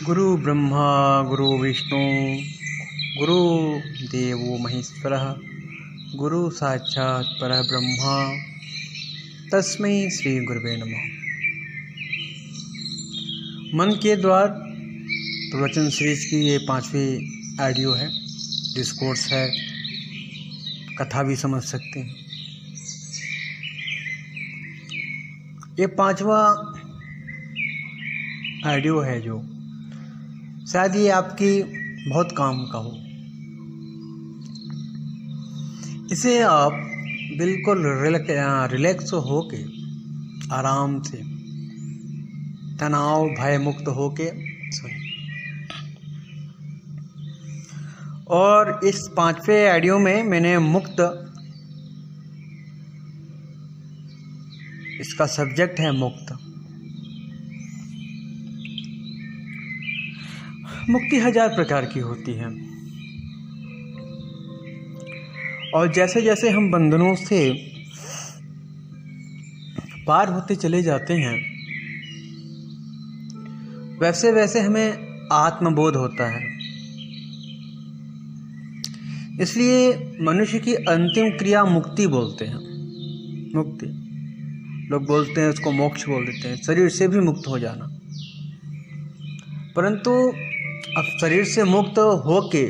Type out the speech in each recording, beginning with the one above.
गुरु ब्रह्मा गुरु विष्णु गुरु देवो महेश्वरः गुरु साक्षात् परब्रह्म तस्मै श्री गुरुवे नमः। मन के द्वार प्रवचन सीरीज की ये 5वीं ऑडियो है, डिस्कोर्स है, कथा भी समझ सकते हैं। ये 5वां ऑडियो है जो शायद ये आपकी बहुत काम का हो। इसे आप बिल्कुल रिलैक्स होके आराम से तनाव भय मुक्त होके सुनिए। और इस 5वें ऑडियो में मैंने मुक्त, इसका सब्जेक्ट है मुक्त। मुक्ति 1000 प्रकार की होती है और जैसे जैसे हम बंधनों से पार होते चले जाते हैं वैसे वैसे हमें आत्मबोध होता है। इसलिए मनुष्य की अंतिम क्रिया मुक्ति बोलते हैं। मुक्ति लोग बोलते हैं, उसको मोक्ष बोल देते हैं, शरीर से भी मुक्त हो जाना। परंतु अब शरीर से मुक्त होके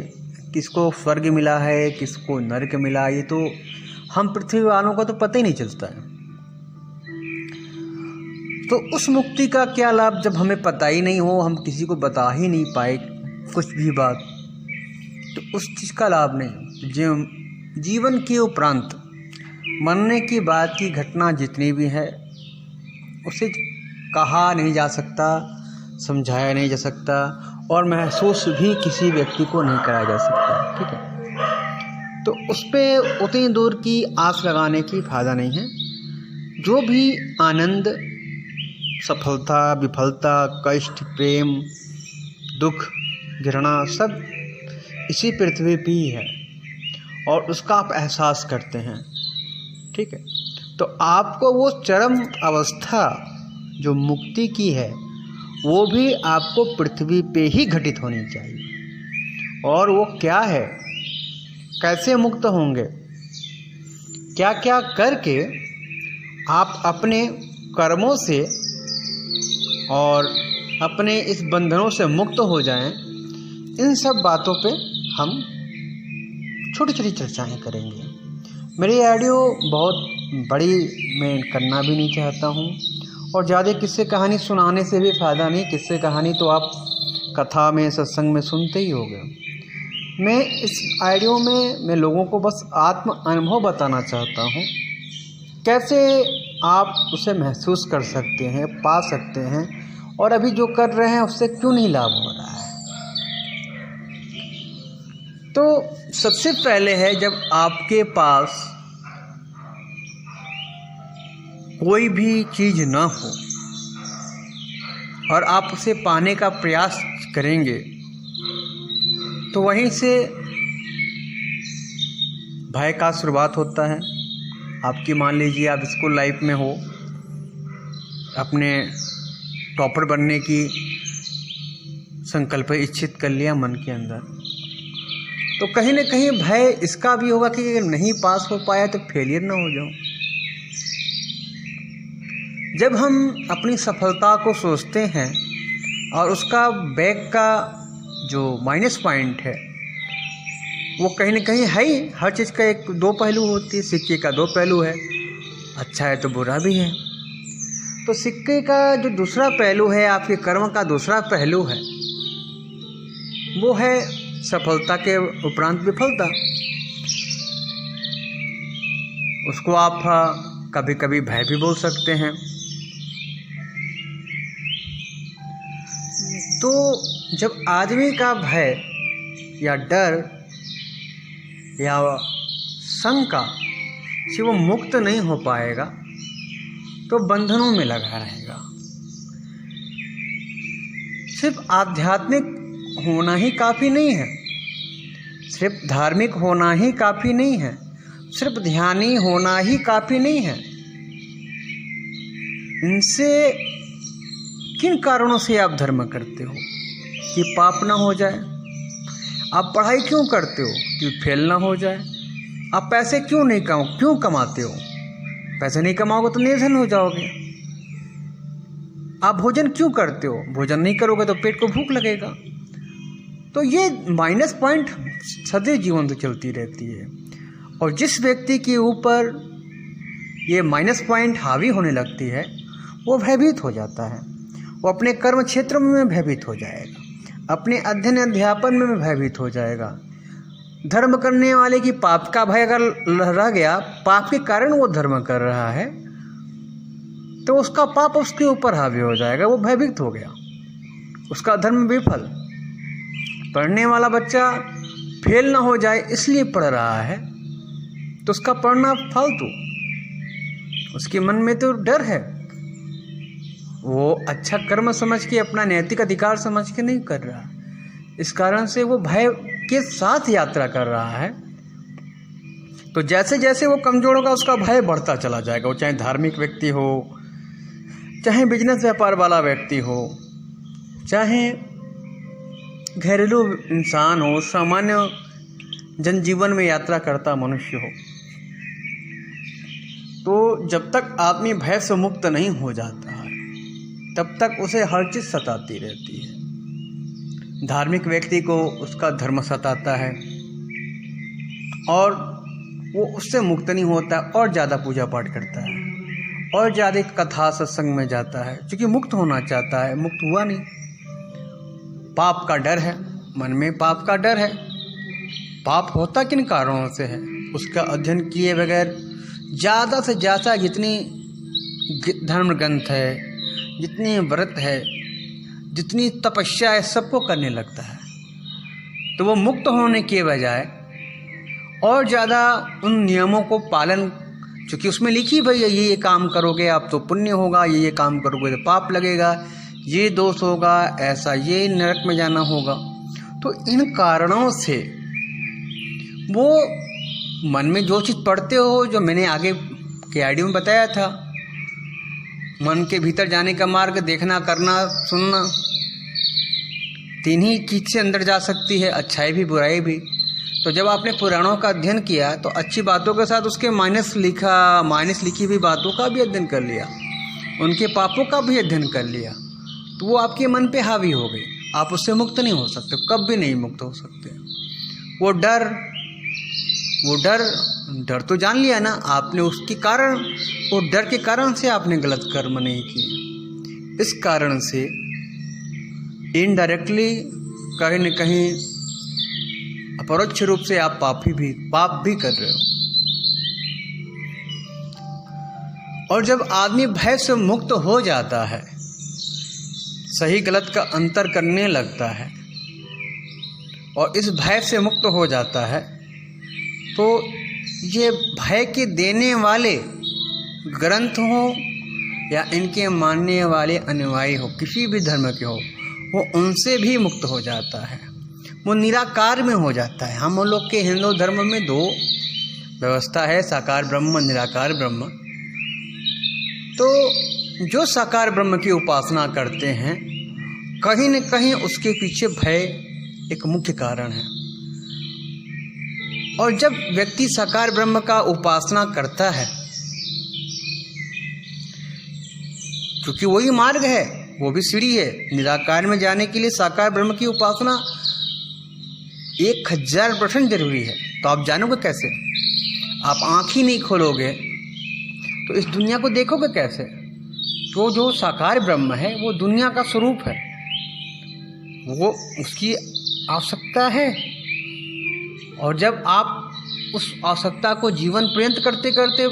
किसको स्वर्ग मिला है, किसको नरक मिला, ये तो हम पृथ्वी वालों को तो पता ही नहीं चलता है। तो उस मुक्ति का क्या लाभ जब हमें पता ही नहीं हो, हम किसी को बता ही नहीं पाए कुछ भी बात, तो उस चीज़ का लाभ नहीं। जो जीवन के उपरांत मरने की बाद की घटना जितनी भी है उसे कहा नहीं जा सकता, समझाया नहीं जा सकता और महसूस भी किसी व्यक्ति को नहीं कराया जा सकता। ठीक है, तो उस पर उतनी दूर की आस लगाने की फायदा नहीं है। जो भी आनंद, सफलता, विफलता, कष्ट, प्रेम, दुख, घृणा सब इसी पृथ्वी पे ही है और उसका आप एहसास करते हैं। ठीक है, तो आपको वो चरम अवस्था जो मुक्ति की है वो भी आपको पृथ्वी पे ही घटित होनी चाहिए। और वो क्या है, कैसे मुक्त होंगे, क्या क्या करके आप अपने कर्मों से और अपने इस बंधनों से मुक्त हो जाएं, इन सब बातों पे हम छोटी छोटी चर्चाएं करेंगे। मेरी ऑडियो बहुत बड़ी मैं करना भी नहीं चाहता हूँ और ज़्यादा किस्से कहानी सुनाने से भी फ़ायदा नहीं। किस्से कहानी तो आप कथा में, सत्संग में सुनते ही होंगे। मैं इस ऑडियो में मैं लोगों को बस आत्म अनुभव बताना चाहता हूँ, कैसे आप उसे महसूस कर सकते हैं, पा सकते हैं और अभी जो कर रहे हैं उससे क्यों नहीं लाभ हो रहा है। तो सबसे पहले है, जब आपके पास कोई भी चीज़ ना हो और आप उसे पाने का प्रयास करेंगे तो वहीं से भय का शुरुआत होता है। आपकी मान लीजिए आप स्कूल लाइफ में हो, अपने टॉपर बनने की संकल्प इच्छित कर लिया मन के अंदर, तो कहीं ना कहीं भय इसका भी होगा कि अगर नहीं पास हो पाया तो फेलियर ना हो जाऊं। जब हम अपनी सफलता को सोचते हैं और उसका बैक का जो माइनस पॉइंट है वो कहीं ना कहीं है ही। हर चीज़ का एक दो पहलू होती है, सिक्के का 2 पहलू है, अच्छा है तो बुरा भी है। तो सिक्के का जो दूसरा पहलू है, आपके कर्म का दूसरा पहलू है, वो है सफलता के उपरांत विफलता। उसको आप कभी कभी भय भी बोल सकते हैं। तो जब आदमी का भय या डर या शंका से वो मुक्त नहीं हो पाएगा तो बंधनों में लगा रहेगा। सिर्फ आध्यात्मिक होना ही काफ़ी नहीं है, सिर्फ धार्मिक होना ही काफ़ी नहीं है, सिर्फ ध्यानी होना ही काफ़ी नहीं है। इनसे किन कारणों से आप धर्म करते हो, कि पाप ना हो जाए। आप पढ़ाई क्यों करते हो कि फेल ना हो जाए। आप पैसे क्यों कमाते हो, पैसे नहीं कमाओगे तो निर्धन हो जाओगे। आप भोजन क्यों करते हो, भोजन नहीं करोगे तो पेट को भूख लगेगा। तो ये माइनस पॉइंट सदैव जीवन से चलती रहती है। और जिस व्यक्ति के ऊपर ये माइनस पॉइंट हावी होने लगती है वो भयभीत हो जाता है। वो अपने कर्म क्षेत्र में भयभीत हो जाएगा, अपने अध्ययन अध्यापन में भयभीत हो जाएगा। धर्म करने वाले की पाप का भय अगर रह गया, पाप के कारण वो धर्म कर रहा है तो उसका पाप उसके ऊपर हावी हो जाएगा। वो भयभीत हो गया, उसका धर्म विफल। पढ़ने वाला बच्चा फेल ना हो जाए इसलिए पढ़ रहा है तो उसका पढ़ना फालतू, उसके मन में तो डर है। वो अच्छा कर्म समझ के, अपना नैतिक अधिकार समझ के नहीं कर रहा। इस कारण से वो भय के साथ यात्रा कर रहा है। तो जैसे जैसे वो कमजोर होगा उसका भय बढ़ता चला जाएगा। वो चाहे धार्मिक व्यक्ति हो, चाहे बिजनेस व्यापार वाला व्यक्ति हो, चाहे घरेलू इंसान हो, सामान्य जनजीवन में यात्रा करता मनुष्य हो। तो जब तक आदमी भय से मुक्त नहीं हो जाता है तब तक उसे हर चीज़ सताती रहती है। धार्मिक व्यक्ति को उसका धर्म सताता है और वो उससे मुक्त नहीं होता और ज़्यादा पूजा पाठ करता है और ज़्यादा कथा सत्संग में जाता है, क्योंकि मुक्त होना चाहता है, मुक्त हुआ नहीं। पाप का डर है, मन में पाप का डर है। पाप होता किन कारणों से है उसका अध्ययन किए बगैर ज़्यादा से ज़्यादा जितनी धर्म ग्रंथ है, जितनी व्रत है, जितनी तपस्या है, सबको करने लगता है। तो वो मुक्त होने के बजाय और ज़्यादा उन नियमों को पालन, क्योंकि उसमें लिखी भाई ये काम करोगे आप तो पुण्य होगा, ये काम करोगे तो पाप लगेगा, ये दोष होगा, ऐसा ये नरक में जाना होगा। तो इन कारणों से वो मन में जो चीज़ पढ़ते हो, जो मैंने आगे के आईडी में बताया था, मन के भीतर जाने का मार्ग देखना, करना, सुनना, तीन ही चीज से अंदर जा सकती है, अच्छाई भी बुराई भी। तो जब आपने पुराणों का अध्ययन किया तो अच्छी बातों के साथ उसके माइनस लिखी हुई बातों का भी अध्ययन कर लिया, उनके पापों का भी अध्ययन कर लिया, तो वो आपके मन पे हावी हो गई। आप उससे मुक्त नहीं हो सकते, कब भी नहीं मुक्त हो सकते। वो डर तो जान लिया ना आपने, उसके कारण, वो डर के कारण से आपने गलत कर्म नहीं किए। इस कारण से इनडायरेक्टली कहीं न कहीं अपरोक्ष रूप से आप पाप भी कर रहे हो। और जब आदमी भय से मुक्त हो जाता है, सही गलत का अंतर करने लगता है और इस भय से मुक्त हो जाता है, तो ये भय के देने वाले ग्रंथ हो या इनके मानने वाले अनुयायी हो, किसी भी धर्म के हो, वो उनसे भी मुक्त हो जाता है, वो निराकार में हो जाता है। हम लोग के हिंदू धर्म में दो व्यवस्था है, साकार ब्रह्म, निराकार ब्रह्म। तो जो साकार ब्रह्म की उपासना करते हैं, कहीं न कहीं उसके पीछे भय एक मुख्य कारण है। और जब व्यक्ति साकार ब्रह्म का उपासना करता है, क्योंकि वही मार्ग है, वो भी सीढ़ी है निराकार में जाने के लिए, साकार ब्रह्म की उपासना 1000% जरूरी है। तो आप जानोगे कैसे? आप आँख ही नहीं खोलोगे तो इस दुनिया को देखोगे कैसे? तो जो साकार ब्रह्म है वो दुनिया का स्वरूप है, वो उसकी आवश्यकता है। और जब आप उस आवश्यकता को जीवन पर्यंत करते करते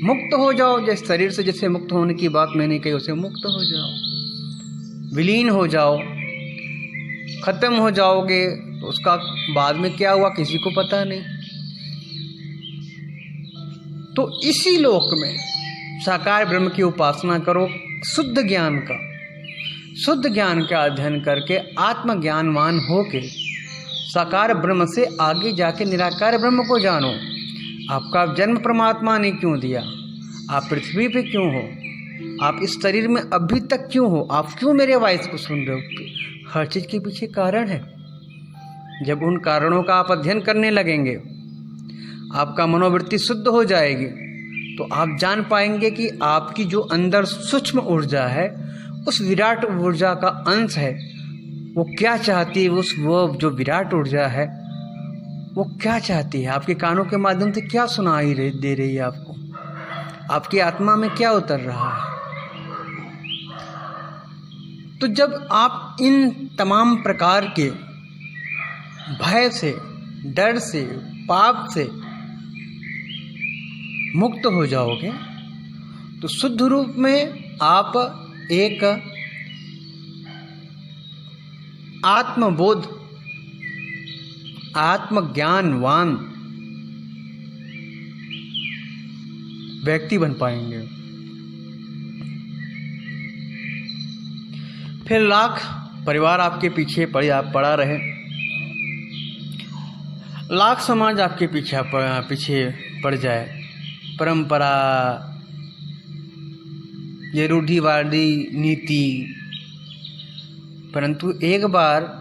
मुक्त हो जाओ, जैसे शरीर से जैसे मुक्त होने की बात मैंने कही, उसे मुक्त हो जाओ, विलीन हो जाओ, खत्म हो जाओगे, तो उसका बाद में क्या हुआ किसी को पता नहीं। तो इसी लोक में साकार ब्रह्म की उपासना करो, शुद्ध ज्ञान का अध्ययन करके आत्मज्ञानवान होके साकार ब्रह्म से आगे जाके निराकार ब्रह्म को जानो। आपका जन्म परमात्मा ने क्यों दिया, आप पृथ्वी पे क्यों हो, आप इस शरीर में अभी तक क्यों हो, आप क्यों मेरे वॉइस को सुन रहे हो? हर चीज़ के पीछे कारण है। जब उन कारणों का आप अध्ययन करने लगेंगे, आपका मनोवृत्ति शुद्ध हो जाएगी, तो आप जान पाएंगे कि आपकी जो अंदर सूक्ष्म ऊर्जा है, उस विराट ऊर्जा का अंश है, वो क्या चाहती है। वो जो विराट ऊर्जा है वो क्या चाहती है, आपके कानों के माध्यम से क्या सुनाई दे रही है आपको, आपकी आत्मा में क्या उतर रहा है। तो जब आप इन तमाम प्रकार के भय से, डर से, पाप से मुक्त हो जाओगे, तो शुद्ध रूप में आप एक आत्मबोध, आत्मज्ञानवान व्यक्ति बन पाएंगे। फिर लाख परिवार आपके पीछे पड़ा रहे, लाख समाज आपके पीछे पड़ जाए, परंपरा, ये रूढ़िवादी नीति, परंतु एक बार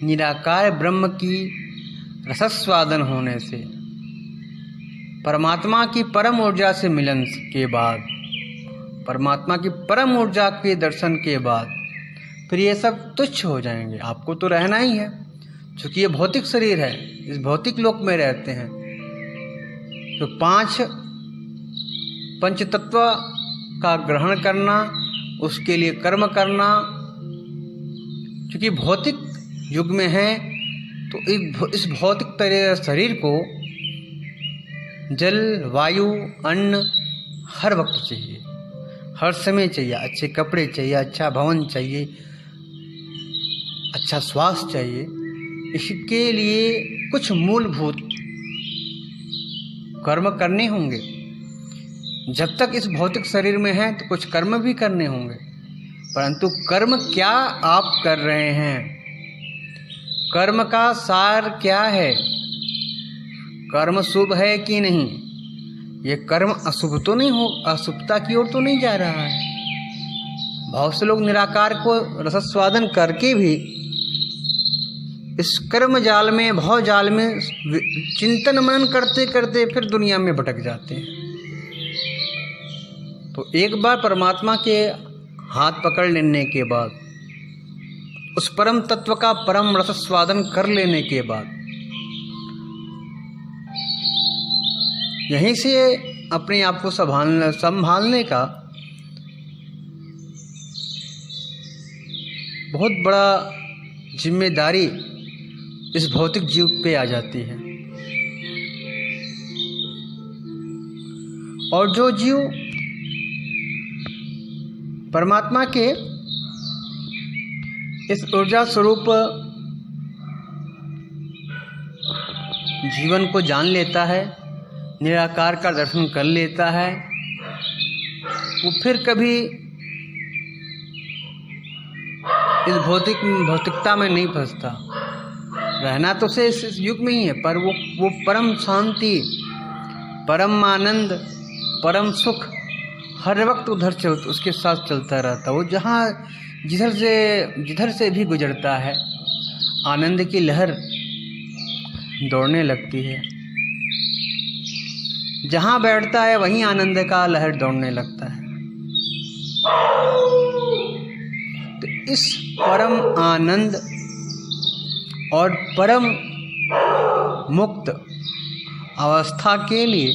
निराकार ब्रह्म की रसस्वादन होने से, परमात्मा की परम ऊर्जा से मिलन के बाद, परमात्मा की परम ऊर्जा के दर्शन के बाद फिर ये सब तुच्छ हो जाएंगे। आपको तो रहना ही है, क्योंकि ये भौतिक शरीर है, इस भौतिक लोक में रहते हैं। तो पंच तत्व का ग्रहण करना, उसके लिए कर्म करना, क्योंकि भौतिक युग में है, तो इस भौतिक तरह शरीर को जल, वायु, अन्न हर वक्त चाहिए, हर समय चाहिए। अच्छे कपड़े चाहिए, अच्छा भवन चाहिए, अच्छा स्वास्थ्य चाहिए। इसके लिए कुछ मूलभूत कर्म करने होंगे। जब तक इस भौतिक शरीर में है तो कुछ कर्म भी करने होंगे, परंतु कर्म क्या आप कर रहे हैं, कर्म का सार क्या है, कर्म शुभ है कि नहीं, ये कर्म अशुभ तो नहीं हो, अशुभता की ओर तो नहीं जा रहा है। बहुत से लोग निराकार को रसस्वादन करके भी इस कर्म जाल में, भाव जाल में चिंतन मनन करते करते फिर दुनिया में भटक जाते हैं। तो एक बार परमात्मा के हाथ पकड़ लेने के बाद, उस परम तत्व का परम रसस्वादन कर लेने के बाद, यहीं से अपने आप को संभालने का बहुत बड़ा जिम्मेदारी इस भौतिक जीव पे आ जाती है। और जो जीव परमात्मा के इस ऊर्जा स्वरूप जीवन को जान लेता है, निराकार का दर्शन कर लेता है, वो फिर कभी इस भौतिकता में नहीं फंसता। रहना तो से इस युग में ही है, पर वो परम शांति, परम आनंद, परम सुख हर वक्त उसके साथ चलता रहता। वो जिधर से भी गुजरता है, आनंद की लहर दौड़ने लगती है। जहाँ बैठता है वहीं आनंद का लहर दौड़ने लगता है। तो इस परम आनंद और परम मुक्त अवस्था के लिए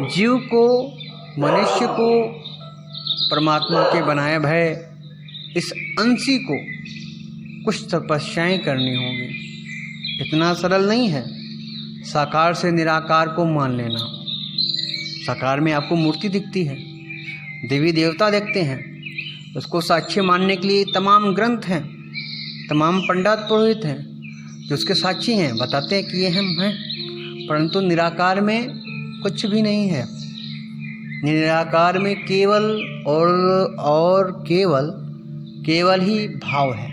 जीव को, मनुष्य को, परमात्मा के बनाए भय इस अंशी को कुछ तपस्याएं करनी होंगी। इतना सरल नहीं है साकार से निराकार को मान लेना। साकार में आपको मूर्ति दिखती है, देवी देवता देखते हैं, उसको साक्ष्य मानने के लिए तमाम ग्रंथ हैं, तमाम पंडित पुरोहित हैं जो उसके साक्षी हैं, बताते हैं कि ये हम हैं। परंतु निराकार में कुछ भी नहीं है। निराकार में केवल और केवल ही भाव है।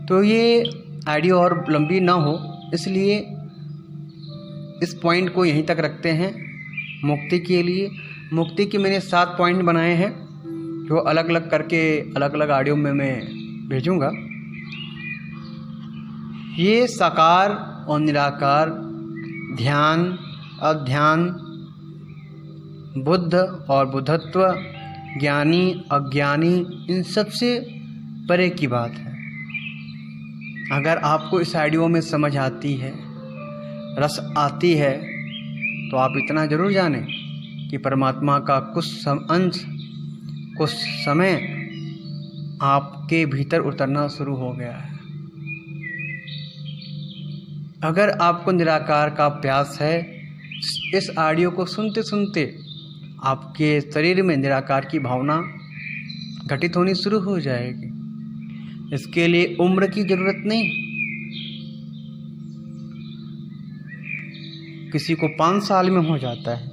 तो ये आइडिया और लंबी ना हो, इसलिए इस पॉइंट को यहीं तक रखते हैं। मुक्ति के लिए मुक्ति की मैंने 7 पॉइंट बनाए हैं, जो अलग अलग करके अलग अलग ऑडियो में मैं भेजूँगा। ये साकार और निराकार, ध्यान, अध्यान, बुद्ध और बुद्धत्व, ज्ञानी, अज्ञानी, इन सब से परे की बात है। अगर आपको इस ऑडियो में समझ आती है, रस आती है, तो आप इतना ज़रूर जानें कि परमात्मा का कुछ अंश, कुछ समय आपके भीतर उतरना शुरू हो गया है। अगर आपको निराकार का प्यास है, इस ऑडियो को सुनते सुनते आपके शरीर में निराकार की भावना घटित होनी शुरू हो जाएगी। इसके लिए उम्र की ज़रूरत नहीं। किसी को 5 साल में हो जाता है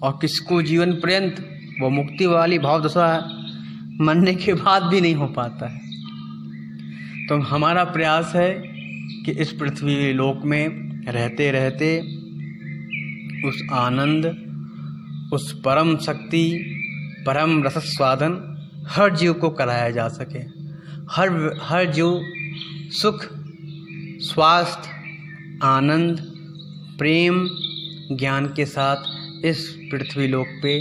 और किसी को जीवन पर्यंत वो मुक्ति वाली भाव दशा मरने के बाद भी नहीं हो पाता है। तो हमारा प्रयास है कि इस पृथ्वी लोक में रहते रहते उस आनंद, उस परम शक्ति, परम रसस्वादन हर जीव को कराया जा सके। हर जीव सुख, स्वास्थ्य, आनंद, प्रेम, ज्ञान के साथ इस पृथ्वी लोक पे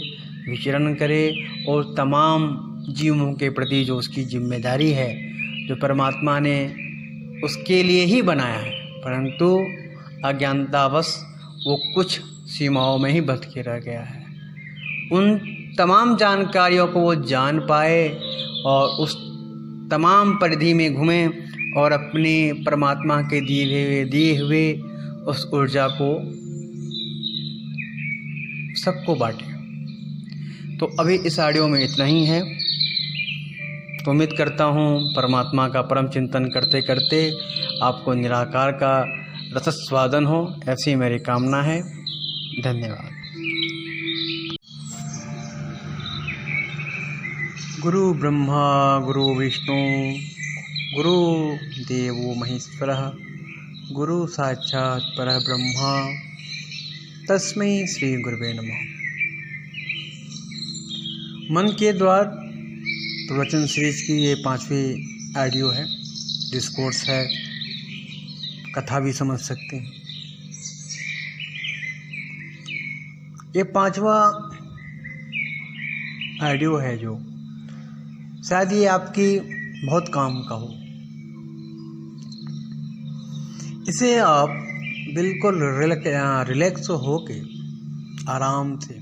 विचरण करे और तमाम जीवों के प्रति जो उसकी जिम्मेदारी है, जो परमात्मा ने उसके लिए ही बनाया है, परंतु अज्ञानतावश वो कुछ सीमाओं में ही बंध के रह गया है। उन तमाम जानकारियों को वो जान पाए और उस तमाम परिधि में घूमे और अपने परमात्मा के दिए हुए उस ऊर्जा को सबको बांटे। तो अभी इस ऑडियो में इतना ही है। तो उम्मीद करता हूँ परमात्मा का परम चिंतन करते करते आपको निराकार का रसस्वादन हो, ऐसी मेरी कामना है। धन्यवाद। गुरु ब्रह्मा गुरु विष्णु गुरु देवो महेश्वरः गुरु साक्षात् परब्रह्म तस्मै श्री गुरुवे नमः। मन के द्वार प्रवचन सीरीज की ये 5वीं ऑडियो है, डिस्कोर्स है, कथा भी समझ सकते हैं। ये 5वां ऑडियो है जो शायद ये आपकी बहुत काम का हो। इसे आप बिल्कुल रिलैक्स हो के आराम से